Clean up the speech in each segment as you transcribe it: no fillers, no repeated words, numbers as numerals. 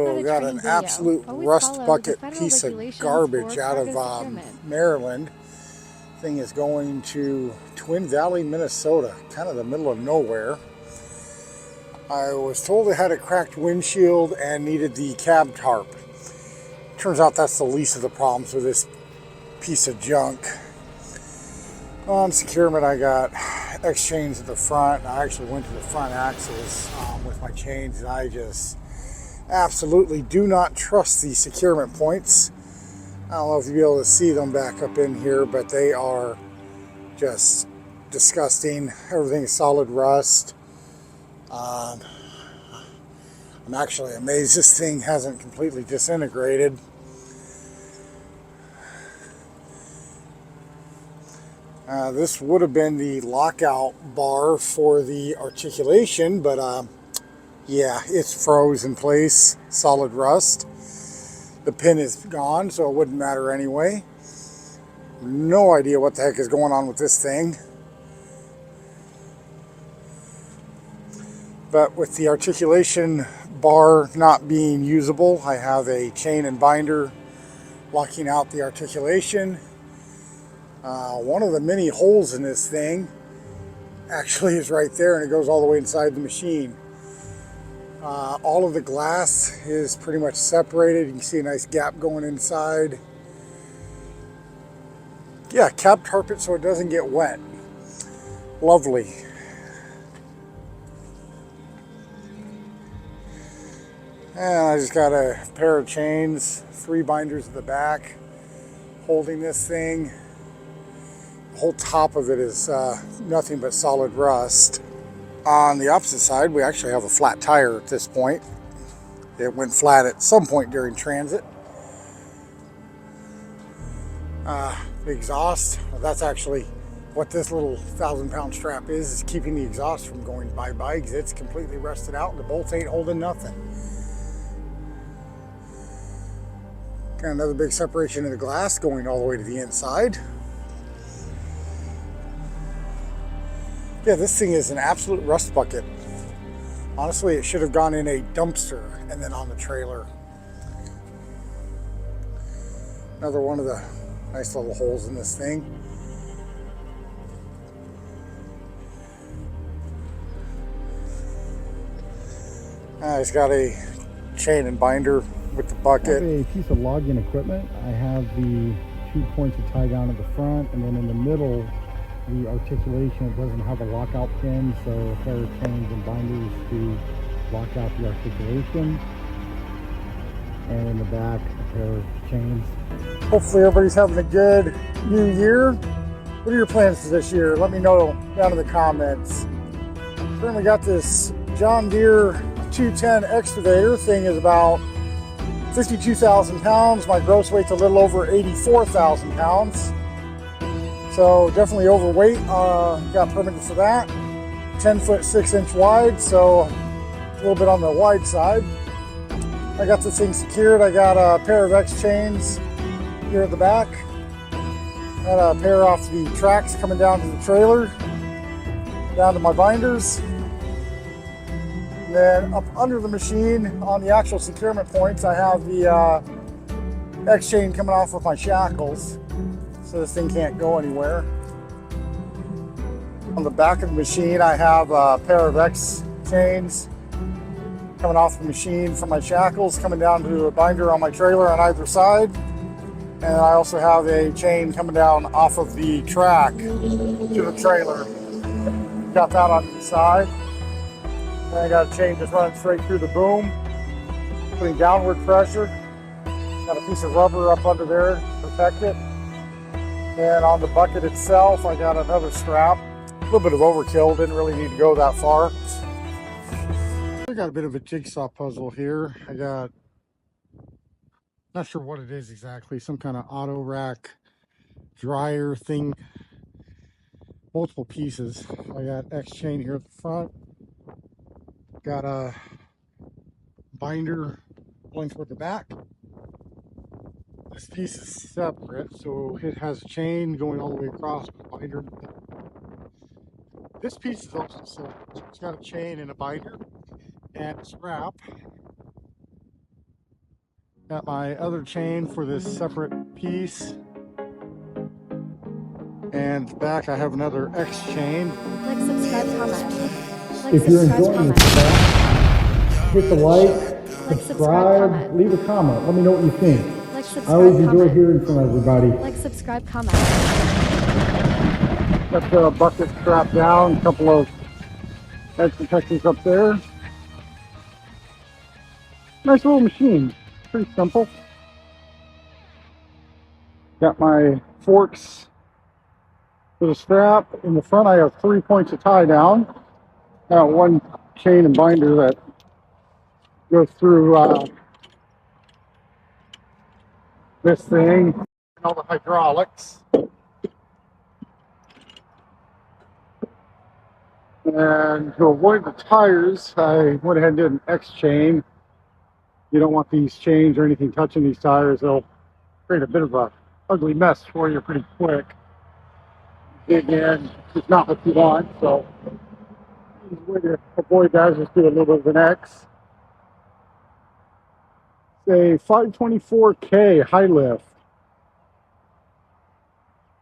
We got an absolute rust bucket piece of garbage out of Maryland. Thing is going to Twin Valley, Minnesota, kind of the middle of nowhere. I was told it had a cracked windshield and needed the cab tarp. Turns out that's the least of the problems with this piece of junk. On securement, I got X chains at the front. I actually went to the front axles with my chains, and I just absolutely do not trust the securement points. I don't know if you'll be able to see them back up in here, but they are just disgusting. Everything is solid rust. I'm actually amazed this thing hasn't completely disintegrated. This would have been the lockout bar for the articulation, but yeah, it's froze in place, solid rust. The pin is gone, so it wouldn't matter anyway. No idea what the heck is going on with this thing. But with the articulation bar not being usable, I have a chain and binder locking out the articulation. One of the many holes in this thing actually is right there, and it goes all the way inside the machine. All of the glass is pretty much separated. You can see a nice gap going inside. Yeah, cab tarp it so it doesn't get wet. Lovely. And I just got a pair of chains, 3 binders at the back holding this thing. The whole top of it is nothing but solid rust. On the opposite side, we actually have a flat tire at this point. It went flat at some point during transit. The exhaust, that's actually what this little 1,000-pound strap is keeping the exhaust from going bye-bye, because it's completely rusted out and the bolts ain't holding nothing. Got another big separation of the glass going all the way to the inside. Yeah, this thing is an absolute rust bucket. Honestly, it should have gone in a dumpster and then on the trailer. Another one of the nice little holes in this thing. It's got a chain and binder with the bucket. A piece of logging equipment. I have the 2 points to tie down at the front, and then in the middle, the articulation, it doesn't have a lockout pin, so a pair of chains and binders to lock out the articulation. And in the back, a pair of chains. Hopefully everybody's having a good new year. What are your plans for this year? Let me know down in the comments. Currently got this John Deere 210 excavator. Thing is about 52,000 pounds. My gross weight's a little over 84,000 pounds. So definitely overweight. Got permitted for that. 10 foot 6 inch wide, so a little bit on the wide side. I got this thing secured. I got a pair of X chains here at the back. Got a pair off the tracks coming down to the trailer, down to my binders. And then up under the machine on the actual securement points, I have the X chain coming off with my shackles, so this thing can't go anywhere. On the back of the machine, I have a pair of X chains coming off the machine from my shackles, coming down to a binder on my trailer on either side. And I also have a chain coming down off of the track to the trailer. Got that on the side. And I got a chain just running straight through the boom, putting downward pressure. Got a piece of rubber up under there to protect it. And on the bucket itself, I got another strap. A little bit of overkill, didn't really need to go that far. I got a bit of a jigsaw puzzle here. I got, not sure what it is exactly, some kind of auto rack dryer thing. Multiple pieces. I got X chain here at the front. Got a binder length with the back. This piece is separate, so it has a chain going all the way across the binder. This piece is also separate. So it's got a chain and a binder and a strap. Got my other chain for this separate piece. And back I have another X chain. Like, subscribe, comment. Like, If you're subscribe, enjoying comment. this stuff, hit the like, Like, subscribe, leave a comment. Let me know what you think. Like, subscribe, I always enjoy comment. hearing from everybody. Like, subscribe, comment. Got the bucket strapped down, a couple of edge protectors up there. Nice little machine, pretty simple. Got my forks for the strap. In the front I have 3 points of tie down. Got one chain and binder that goes through this thing, and all the hydraulics. And to avoid the tires, I went ahead and did an X chain. You don't want these chains or anything touching these tires. They'll create a bit of a ugly mess for you pretty quick. Dig in is not what you want, so the way to avoid that is just do a little bit of an X. It's a 524K high lift.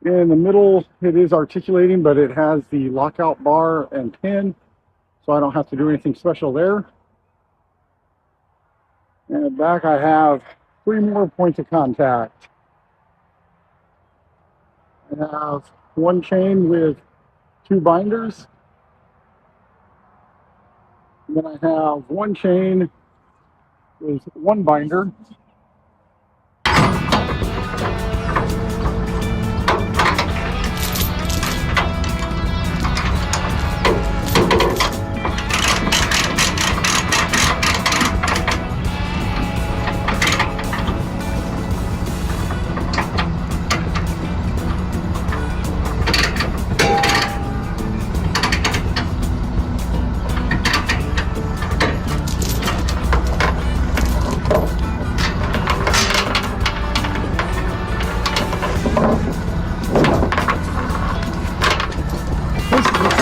In the middle, it is articulating, but it has the lockout bar and pin, so I don't have to do anything special there. And back I have 3 more points of contact. I have one chain with 2 binders. And then I have one chain with 1 binder.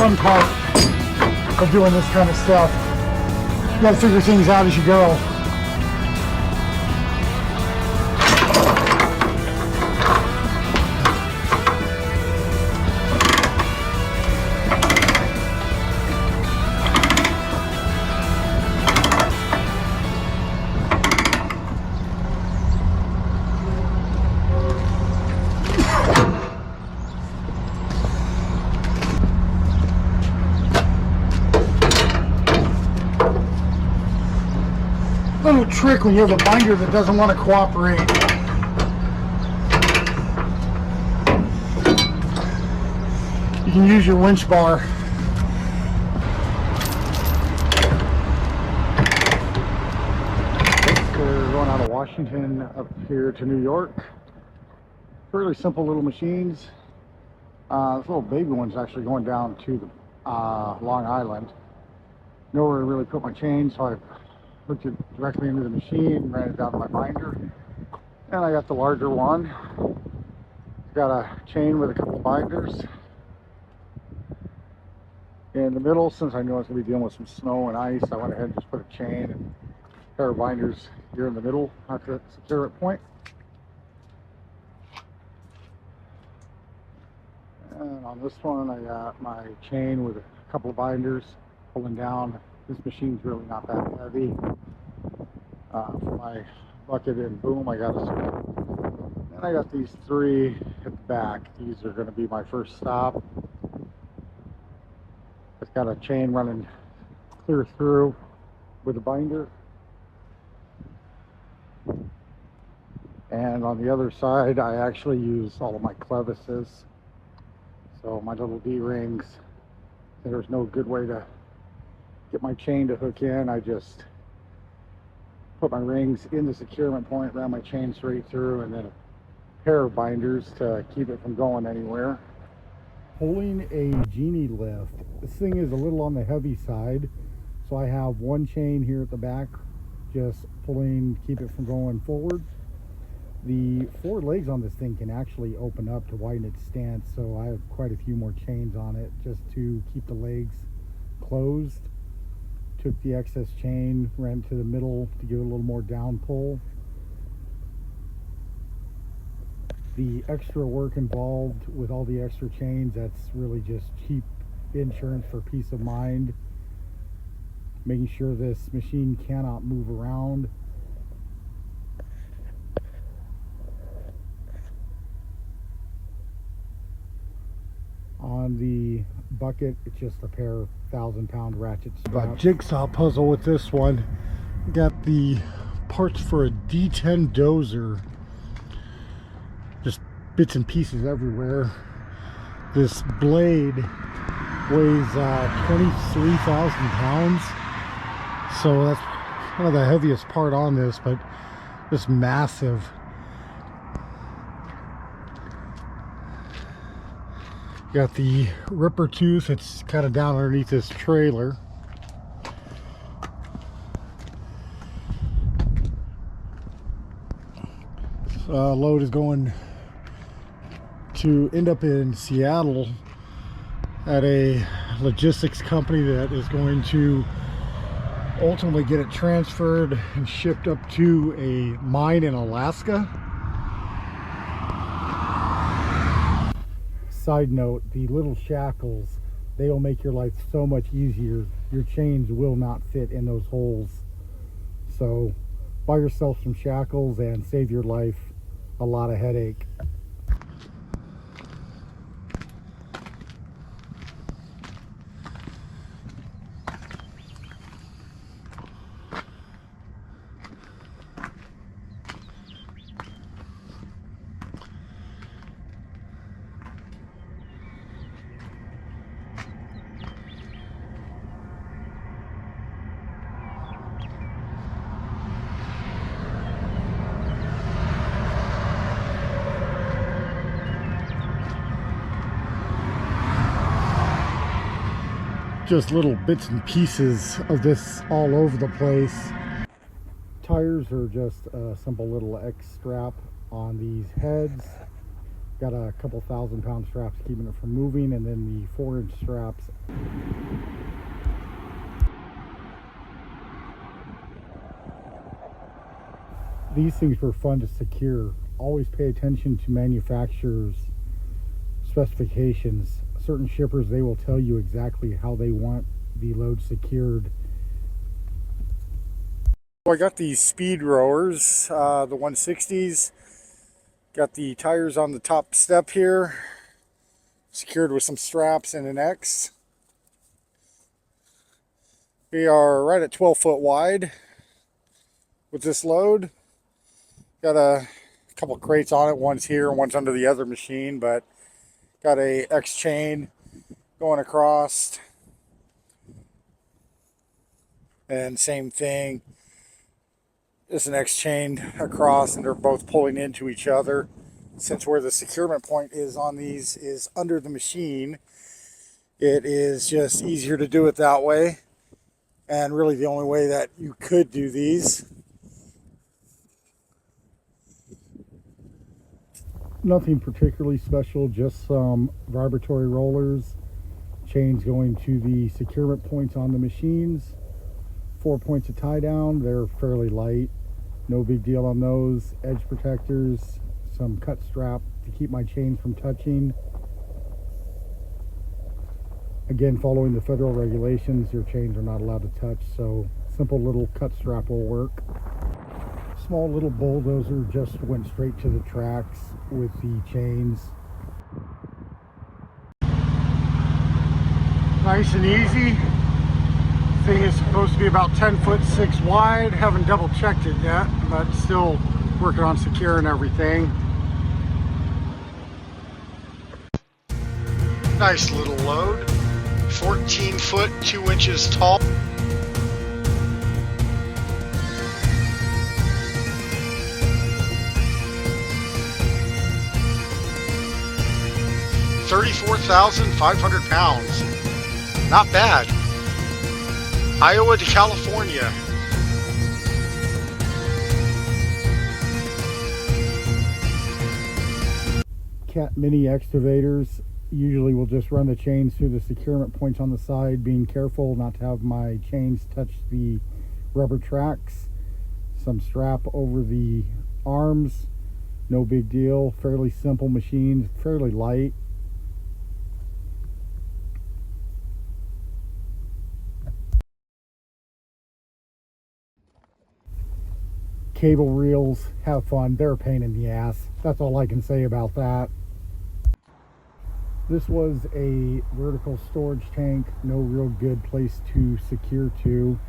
Fun part of doing this kind of stuff. You gotta figure things out as you go. Little trick when you have a binder that doesn't want to cooperate. You can use your winch bar. We're going out of Washington up here to New York. Fairly simple little machines. This little baby one's actually going down to the Long Island. Nowhere to really put my chain, so I hooked it directly into the machine, ran it down to my binder, and I got the larger one. Got a chain with a couple of binders in the middle. Since I knew I was going to be dealing with some snow and ice, I went ahead and just put a chain and a pair of binders here in the middle at the securement point. And on this one I got my chain with a couple of binders pulling down. This machine's really not that heavy. For my bucket and boom, I got a screw. And I got these 3 at the back. These are going to be my first stop. It's got a chain running clear through with a binder. And on the other side, I actually use all of my clevises. So my little D-rings. There's no good way to get my chain to hook in. I just put my rings in the securement point, ran my chain straight through, and then a pair of binders to keep it from going anywhere. Pulling a genie lift. This thing is a little on the heavy side, so I have one chain here at the back just pulling, keep it from going forward. The 4 legs on this thing can actually open up to widen its stance, so I have quite a few more chains on it just to keep the legs closed. Took the excess chain, ran to the middle to give it a little more down pull, The extra work involved with all the extra chains, that's really just cheap insurance for peace of mind. Making sure this machine cannot move around. On the bucket, it's just a pair of 1,000-pound ratchet straps. Jigsaw puzzle with this one. Got the parts for a D10 dozer. Just bits and pieces everywhere. This blade weighs 23,000 pounds. So that's kind of the heaviest part on this, but just massive. Got the ripper tooth, it's kind of down underneath this trailer. Load is going to end up in Seattle at a logistics company that is going to ultimately get it transferred and shipped up to a mine in Alaska. Side note, the little shackles, they will make your life so much easier. Your chains will not fit in those holes. So buy yourself some shackles and save your life a lot of headache. Just little bits and pieces of this all over the place. Tires are just a simple little X strap on these heads. Got a couple 1,000-pound straps keeping it from moving, and then the 4-inch straps. These things were fun to secure. Always pay attention to manufacturers' specifications. Certain shippers, they will tell you exactly how they want the load secured. So I got these speed rowers, the 160s. Got the tires on the top step here, secured with some straps and an X. We are right at 12 foot wide with this load. Got a couple crates on it. One's here and one's under the other machine, but got a X chain going across, and same thing. There's an X chain across, and they're both pulling into each other. Since where the securement point is on these is under the machine, it is just easier to do it that way, and really the only way that you could do these. Nothing particularly special, just some vibratory rollers, chains going to the securement points on the machines, 4 points of tie down. They're fairly light, no big deal on those. Edge protectors, some cut strap to keep my chains from touching. Again, following the federal regulations, your chains are not allowed to touch, so simple little cut strap will work. Small little bulldozer just went straight to the tracks with the chains. Nice and easy. Thing is supposed to be about 10'6" wide. Haven't double checked it yet, but still working on securing everything. Nice little load. 14 foot 2 inches tall. $34,500 pounds. Not bad. Iowa to California. Cat mini excavators usually will just run the chains through the securement points on the side, being careful not to have my chains touch the rubber tracks. Some strap over the arms. No big deal. Fairly simple machine, fairly light. Cable reels, have fun. They're a pain in the ass. That's all I can say about that. This was a vertical storage tank. No real good place to secure to.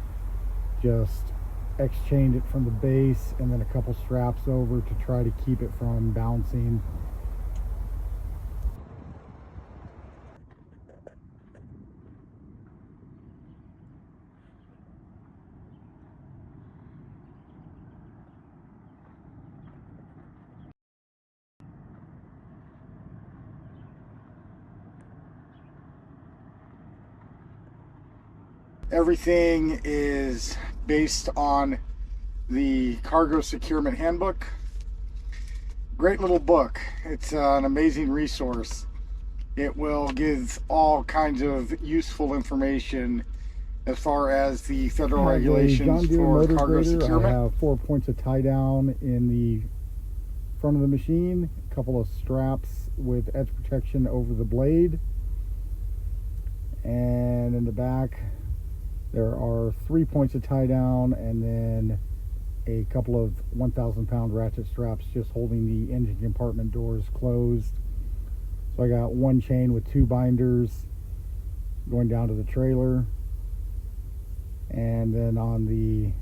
Just X-chained it from the base and then a couple straps over to try to keep it from bouncing. Everything is based on the cargo securement handbook. Great little book. It's an amazing resource. It will give all kinds of useful information as far as the federal regulations for cargo securement. I have 4 points of tie down in the front of the machine, a couple of straps with edge protection over the blade, and in the back there are 3 points of tie down and then a couple of 1,000-pound ratchet straps just holding the engine compartment doors closed. So I got one chain with 2 binders going down to the trailer, and then on the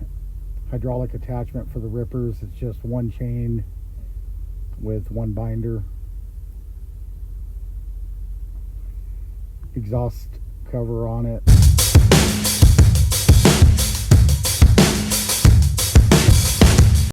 hydraulic attachment for the rippers, it's just one chain with 1 binder. Exhaust cover on it.